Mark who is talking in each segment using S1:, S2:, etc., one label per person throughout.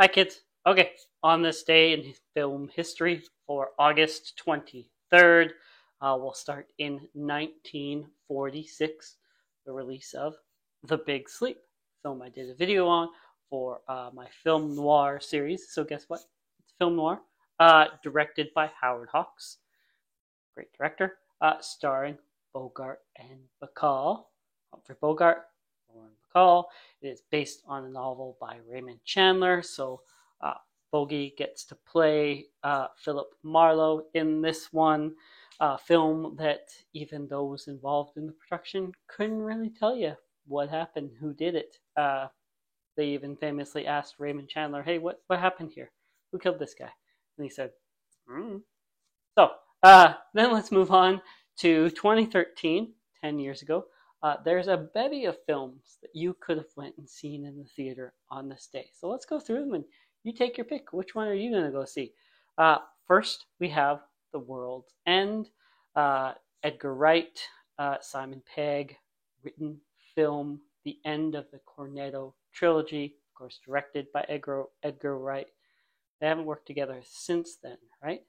S1: Hi, kids. Okay, on this day in film history for August 23rd, we'll start in 1946, the release of The Big Sleep, film I did a video on for my film noir series. So, guess what? It's film noir, directed by Howard Hawks, great director, starring Bogart and Bacall. Humphrey Bogart, Lauren Bacall. It is based on a novel by Raymond Chandler. So uh, Bogey gets to play Philip Marlowe in this one film that even those involved in the production couldn't really tell you what happened, who did it. They even famously asked Raymond Chandler, "Hey, what happened here? Who killed this guy?" And he said, mm, so then let's move on to 2013, 10 years ago. There's a bevy of films that you could have went and seen in the theater on this day. So let's go through them and you take your pick. Which one are you going to go see? First, we have The World's End, uh, Edgar Wright, Simon Pegg, written film, the end of the Cornetto trilogy, of course, directed by Edgar Wright. They haven't worked together since then, right?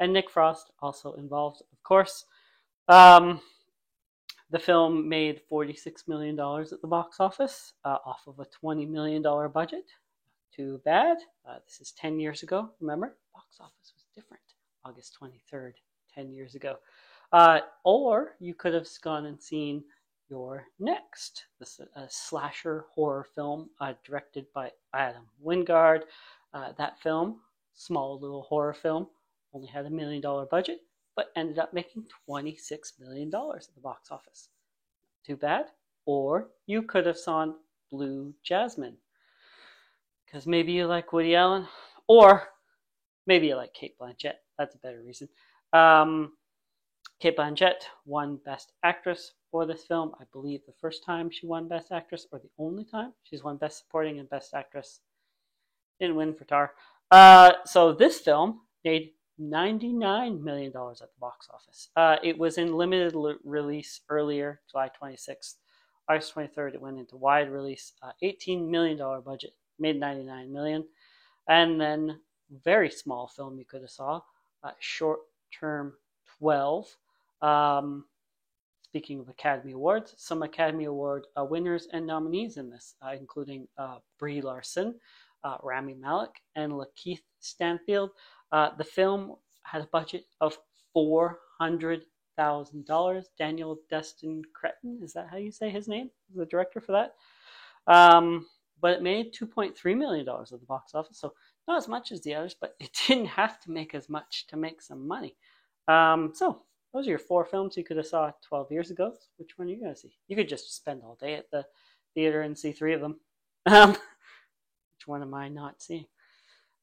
S1: And Nick Frost also involved, of course. Um, the film made $46 million at the box office off of a $20 million budget. Too bad. This is 10 years ago, remember? Box office was different. August 23rd, 10 years ago. Or you could have gone and seen your next. This is a slasher horror film directed by Adam Wingard. That film, small little horror film, only had $1 million budget, but ended up making $26 million at the box office. Too bad. Or you could have seen Blue Jasmine, because maybe you like Woody Allen, or maybe you like Cate Blanchett. That's a better reason. Um, Cate Blanchett won Best Actress for this film. I believe the first time she won Best Actress, or the only time she's won Best Supporting and Best Actress. Didn't win for Tar. So this film made $99 million at the box office. It was in limited release earlier, July 26th. August 23rd, it went into wide release. $18 million budget, made $99 million. And then very small film you could have saw, Short Term 12. Um, Speaking of Academy Awards, some Academy Award winners and nominees in this, including Brie Larson, Rami Malek, and Lakeith Stanfield. The film had a budget of $400,000. Daniel Destin Cretton, is that how you say his name? The director for that. But it made $2.3 million at the box office, so not as much as the others, but it didn't have to make as much to make some money. So those are your four films you could have saw 12 years ago. Which one are you going to see? You could just spend all day at the theater and see three of them. Which one am I not seeing?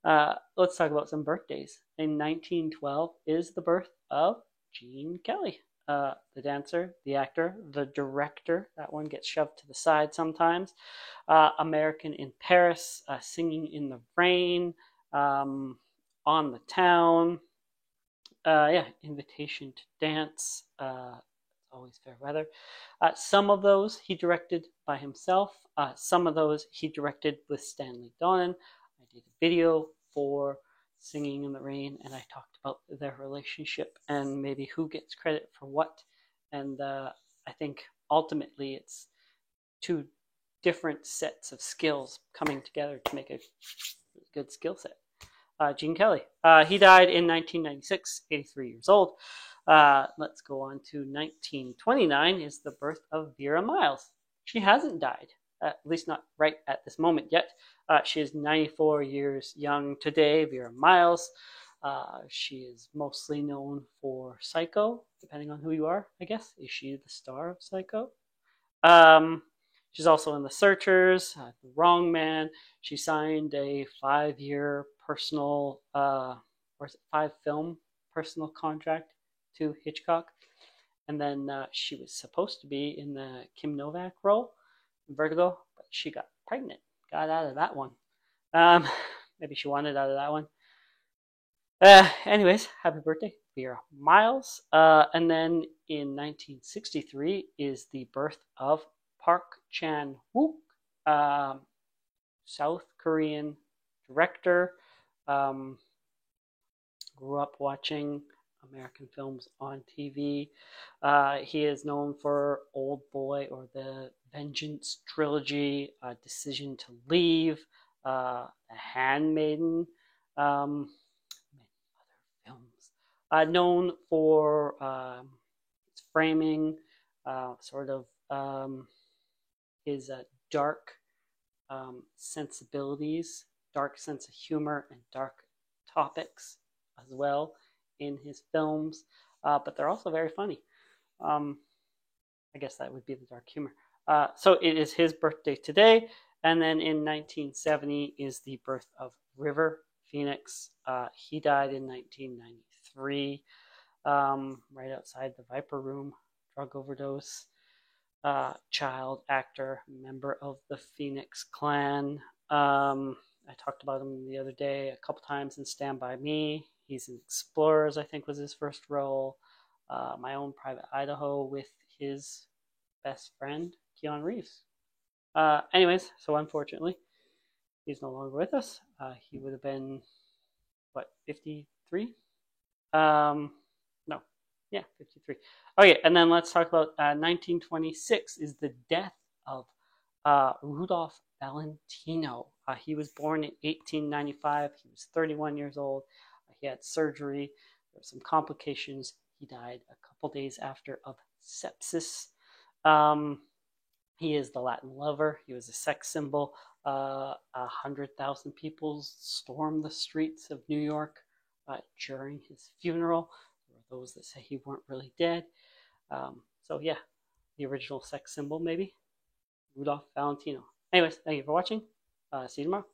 S1: Let's talk about some birthdays. In 1912 is the birth of Gene Kelly, the dancer, the actor, the director. That one gets shoved to the side sometimes. American in Paris, Singing in the Rain, On the Town. Yeah, Invitation to Dance. Always fair weather. Some of those he directed by himself. Some of those he directed with Stanley Donen. I did a video for Singing in the Rain, and I talked about their relationship and maybe who gets credit for what. And I think ultimately it's two different sets of skills coming together to make a good skill set. Gene Kelly. He died in 1996, 83 years old. Let's go on to 1929 is the birth of Vera Miles. She hasn't died, at least not right at this moment yet. She is 94 years young today, Vera Miles. She is mostly known for Psycho, depending on who you are, I guess. Is she the star of Psycho? Um, she's also in The Searchers, The Wrong Man. She signed a 5-year personal, or is it 5-film personal contract to Hitchcock. And then she was supposed to be in the Kim Novak role in Vertigo, but she got pregnant, got out of that one. Um, Maybe she wanted out of that one. Anyways, happy birthday, Vera Miles. And then in 1963 is the birth of Park Chan Wook, South Korean director. Um, Grew up watching American films on TV. He is known for Old Boy or the Vengeance trilogy, Decision to Leave, The Handmaiden, many other films. Known for his framing, sort of his dark sensibilities, dark sense of humor, and dark topics as well in his films, but they're also very funny. I guess that would be the dark humor. So it is his birthday today, and then in 1970 is the birth of River Phoenix. He died in 1993, right outside the Viper Room, drug overdose. Child actor, member of the Phoenix Clan. I talked about him the other day a couple times in Stand By Me. He's in Explorers, I think was his first role. My Own Private Idaho with his best friend, Keanu Reeves. Anyways, so unfortunately, he's no longer with us. He would have been, what, 53? No, yeah, 53. Okay, and then let's talk about 1926 is the death of Rudolph Valentino. He was born in 1895. He was 31 years old. He had surgery. There were some complications. He died a couple days after of sepsis. He is the Latin lover. He was a sex symbol. 100,000 people stormed the streets of New York during his funeral. There were those that say he weren't really dead. So yeah, the original sex symbol maybe. Rudolph Valentino. Anyways, thank you for watching. See you tomorrow.